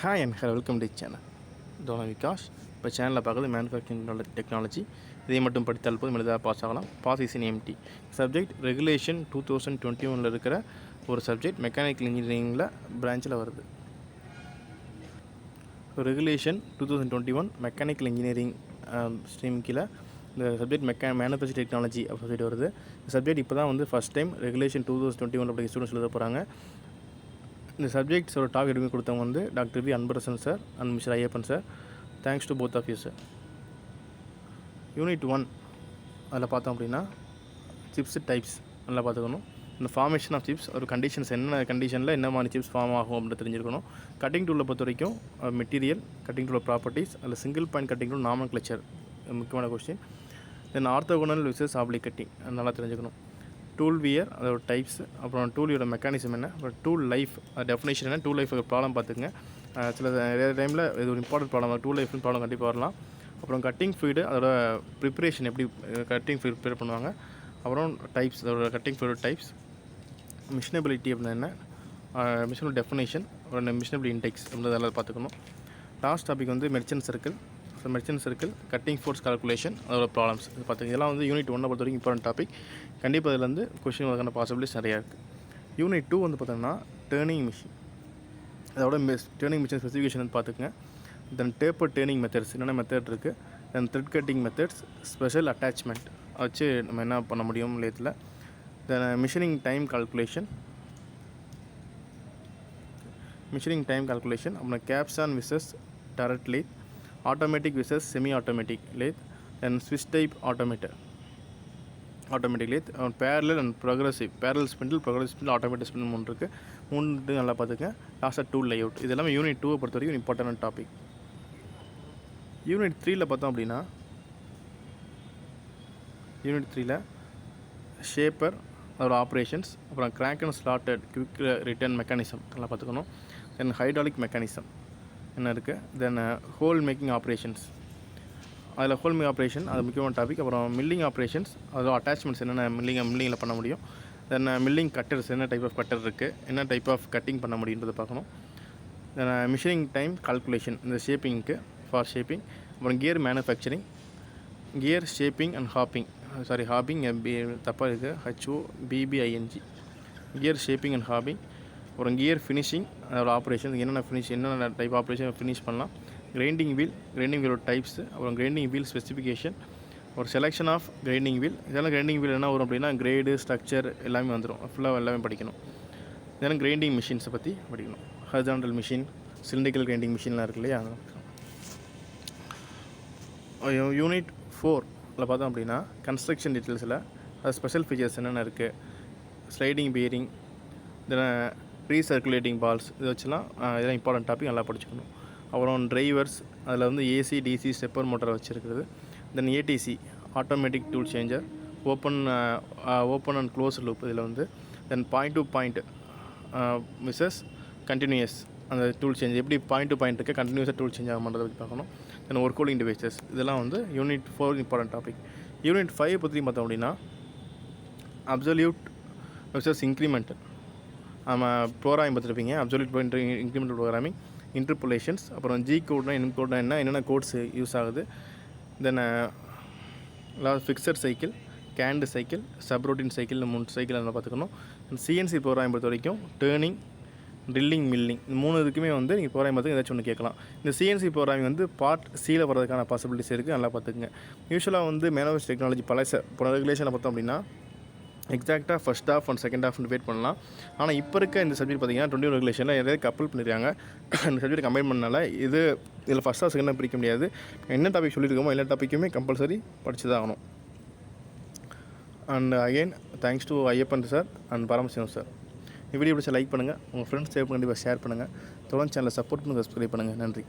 Hi and hello, welcome to the channel. Dhronavikaash. இப்போ சேனலில் பார்க்குறது மேனுஃபேக்சரிங் டெக்னாலஜி. இதை மட்டும் படித்தால் போதும் எளிதாக பாஸ் ஆகலாம். Pass is in MD. Subject regulation 2021 இருக்கிற ஒரு சப்ஜெக்ட் மெக்கானிக்கல் இன்ஜினியரிங்கில் பிரான்ச்சில் வருது. ரெகுலேஷன் 2021 மெக்கானிக்கல் இன்ஜினியரிங் ஸ்ட்ரீம் கீழே இந்த சப்ஜெக்ட் மேனுஃபேக்சரிங் டெக்னாலஜி அப்படி சப்ஜெக்ட் வருது. இந்த சப்ஜெக்ட் இப்போ தான் வந்து ஃபஸ்ட் டைம் ரெகுலேஷன் 2021 அப்படி ஸ்டூடெண்ட்ஸ் எழுத போகிறாங்க. இந்த சப்ஜெக்ட்ஸோட டாக் எடுத்து கொடுத்தவங்க வந்து doctor V Anbarasan sir and mister Ayyappan sir. Thanks to both of you sir. Unit 1 அதில் பார்த்தோம் அப்படின்னா சிப்ஸ் டைப்ஸ் நல்லா பார்த்துக்கணும். இந்த ஃபார்மேஷன் ஆஃப் சிப்ஸ் ஒரு கண்டிஷன்ஸ் என்ன கண்டிஷனில் என்ன மாதிரி சிப்ஸ் ஃபார்ம் ஆகும் அப்படின்னு தெரிஞ்சிருக்கணும். கட்டிங் டூலில் பொறுத்த வரைக்கும் மெட்டீரியல், கட்டிங் டூல் ப்ராப்பர்ட்டிஸ், அதில் சிங்கிள் பாயிண்ட் கட்டிங் டூல், நாமன்கிளச்சர் முக்கியமான கொஸ்டின். தென் ஆர்த்தோகோனல் விசஸ் ஆப்ளிக் கட்டிங் நல்லா தெரிஞ்சுக்கணும். டூல் வியர் அதோட டைப்ஸ், அப்புறம் டூலியோட மெக்கானிசம் என்ன, அப்புறம் டூல் லைஃப் டெஃபினேஷன் என்ன, டூல் லைஃப் ப்ராப்ளம் பார்த்துக்குங்க. சில நிறைய டைமில் இது ஒரு இம்பார்ட்டன்ட் ப்ராப்ளம், டூல் லைஃப்னு ப்ராப்ளம் கண்டிப்பாக வரலாம். அப்புறம் கட்டிங் ஃப்ளூயிடு அதோட ப்ரிப்பரேஷன் எப்படி கட்டிங் ஃப்ளூயிட் ப்ரிப்பேர் பண்ணுவாங்க, அப்புறம் டைப்ஸ் அதோட கட்டிங் ஃப்ளூயிட் டைப்ஸ், மிஷினபிலிட்டி அப்படின்னா என்ன, மிஷினபிள் டெஃபினேஷன், அப்புறம் மிஷினபிள் இன்டெக்ஸ் அப்படின்றதெல்லாம் பார்த்துக்கணும். லாஸ்ட் டாபிக் வந்து merchant circle. So merchant circle, cutting force calculation, அதோட ப்ராப்ளம்ஸ் இது பார்த்துங்க. இதெல்லாம் வந்து யூனிட் 1 பொறுத்த வரைக்கும் இம்பார்ட்டன்ட் டாபிக். கண்டிப்பாக இதில் வந்து கொஸ்டின் வரக்கான பாசிபிலிட்டிஸ் நிறையா இருக்குது. யூனிட் 2 வந்து பார்த்தோம்னா டேர்னிங் மிஷின். அதோட டேர்னிங் மிஷின் ஸ்பெசிஃபிகேஷன் வந்து பார்த்துக்குங்க. தென் டேப்பர் டேர்னிங் மெத்தட்ஸ் என்னென்ன மெத்தட் இருக்குது, then thread cutting methods, special attachment வச்சு நம்ம என்ன பண்ண முடியும் லேத்தில், தென் மிஷினிங் டைம் கால்குலேஷன், அப்புறம் capstan versus turret lathe, automatic versus semi automatic lathe, then Swiss type automatic lathe, parallel and progressive, parallel spindle, progressive spindle, automatic spindle 3 இருக்குது. 3 நல்லா பார்த்துக்க. லாஸ்ட்டாக டூல் லேஅவுட். இது எல்லாமே யூனிட் 2 பொறுத்த வரைக்கும் இம்பார்ட்டன்ட் டாபிக். யூனிட் 3 பார்த்தோம் அப்படின்னா யூனிட் 3 ஷேப்பர் அதோட ஆப்ரேஷன்ஸ், அப்புறம் crank and slotted quick return mechanism நல்லா பார்த்துக்கணும். தென் ஹைட்ராலிக் மெக்கானிசம் என்ன இருக்குது, தென் ஹோல் மேக்கிங் ஆப்ரேஷன்ஸ், அதில் ஹோல் மேக்கிங் ஆப்ரேஷன் அது முக்கியமான டாபிக். அப்புறம் மில்லிங் ஆப்ரேஷன்ஸ், அதில் அட்டாச்மெண்ட்ஸ் என்னென்ன மில்லிங்கில் பண்ண முடியும், தென் மில்லிங் கட்டர்ஸ் என்ன டைப் ஆஃப் கட்டர் இருக்குது, என்ன டைப் ஆஃப் கட்டிங் பண்ண முடியுன்றதை பார்க்கணும். தென் மிஷினிங் டைம் கால்குலேஷன் இந்த ஷேப்பிங்க்கு ஃபார் ஷேப்பிங், அப்புறம் gear manufacturing, gear shaping and hopping தப்பாக இருக்குது, HOBBING, gear shaping and hopping, அப்புறம் கியர் ஃபினிஷிங் அதோட ஆப்ரேஷன் என்னென்ன டைப் ஆப்ரேஷன் ஃபினிஷ் பண்ணலாம், கிரைண்டிங் வீலோட டைப்ஸு, அப்புறம் கிரைண்டிங் வீல் ஸ்பெசிஃபிகேஷன், ஒரு செலெக்ஷன் ஆஃப் கிரைண்டிங் வீல். இதெல்லாம் கிரைண்டிங் வீல் என்ன வரும் அப்படின்னா கிரேடு, ஸ்ட்ரக்சர் எல்லாமே வந்துடும். ஃபுல்லாக எல்லாமே படிக்கணும். இதெல்லாம் கிரைண்டிங் மிஷின்ஸை பற்றி படிக்கணும். ஹாரிசான்டல் மிஷின், சிலிண்ட்ரிக்கல் கிரைண்டிங் மிஷின்லாம் இருக்கு இல்லையா. யூனிட் 4 பார்த்தோம் அப்படின்னா கன்ஸ்ட்ரக்ஷன் டீட்டெயில்ஸில் அது ஸ்பெஷல் ஃபீச்சர்ஸ் என்னென்ன இருக்குது, ஸ்லைடிங் பியரிங், தென் ரீசர்க்குலேட்டிங் பால்ஸ், இது வச்சுலாம் இதெல்லாம் இம்பார்ட்டன்ட் டாபிக் நல்லா படிச்சுக்கணும். அப்புறம் டிரைவர்ஸ் அதில் வந்து AC, DC ஸ்டெப்பர் மோட்டர் வச்சுருக்குறது, then ATC automatic tool changer, open and close loop இதில் வந்து, then point to point versus continuous அந்த டூல் சேஞ்ச் எப்படி பாயிண்ட் டு பாயிண்ட் இருக்குது கண்டினியூஸாக டூல் சேஞ்ச் ஆகும்ன்றதை பற்றி பார்க்கணும். தென் ஒர்க் கூலிங் டிவைசஸ் இதெல்லாம் வந்து யூனிட் 4 இம்பார்ட்டன்ட் டாபிக். யூனிட் 5 பற்றி பார்த்தோம் அப்படின்னா அப்சல்யூட் விசஸ் இன்க்ரிமெண்டல், நம்ம ப்ரோக்ராமிங் பார்த்துருப்பீங்க. அப்சல்யூட் இன்க்ரிமெண்டல் ப்ரோக்ராமிங், இன்டர்போலேஷன்ஸ், அப்புறம் G கோட்னா கோட்னா என்னென்ன கோட்ஸ் யூஸ் ஆகுது, then fixed cycle, canned cycle, subroutine cycle 3 cycle அதில் பார்த்துக்கணும். CNC ப்ரோக்ராமிங் பொறுத்த வரைக்கும் டேர்னிங், ட்ரில்லிங், மில்லிங் இந்த 3 இதுக்குமே வந்து நீங்கள் ப்ரோக்ராம் பார்த்து ஏதாச்சும் ஒன்று கேட்கலாம். இந்த CNC ப்ரோக்ராமிங் வந்து பார்ட் Cயில் வரதுக்கான பாசிபிலிட்டிஸ் இருக்குது, நல்லா பார்த்துக்குங்க. யூஸ்வலாக வந்து மேனுஃபேக்சரிங் டெக்னாலஜி இப்போ ரெகுலேஷனில் பார்த்தோம் அப்படின்னா எக்ஸாக்டாக ஃபஸ்ட் ஹாஃப் அண்ட் செகண்ட் ஹாஃப்னு வெயிட் பண்ணலாம். ஆனால் இப்போ இருக்க இந்த சப்ஜெக்ட் பார்த்திங்கன்னா 20 ரெகுலேஷனில் எதாவது கப்பல் பண்ணியிருக்காங்க. இந்த சப்ஜெக்ட் கம்பைன் பண்ணனால இதில் ஃபஸ்ட் ஹாஃப் செகண்ட் ஹாஃப் பிடிக்க முடியாது. என்ன டாபிக் சொல்லியிருக்கோமோ எல்லா டாப்பிக்குமே கம்பல்சரி படித்து தான் ஆகணும். And again thanks to Ayyappan sir and Paramasivam sir. இந்த வீடியோ பிடிச்சா லைக் பண்ணுங்கள், உங்கள் ஃப்ரெண்ட்ஸ் கண்டிப்பாக ஷேர் பண்ணுங்கள், தொடர்ந்து சேனலை சப்போர்ட் பண்ணி சப்ஸ்கிரைப் பண்ணுங்கள். நன்றி.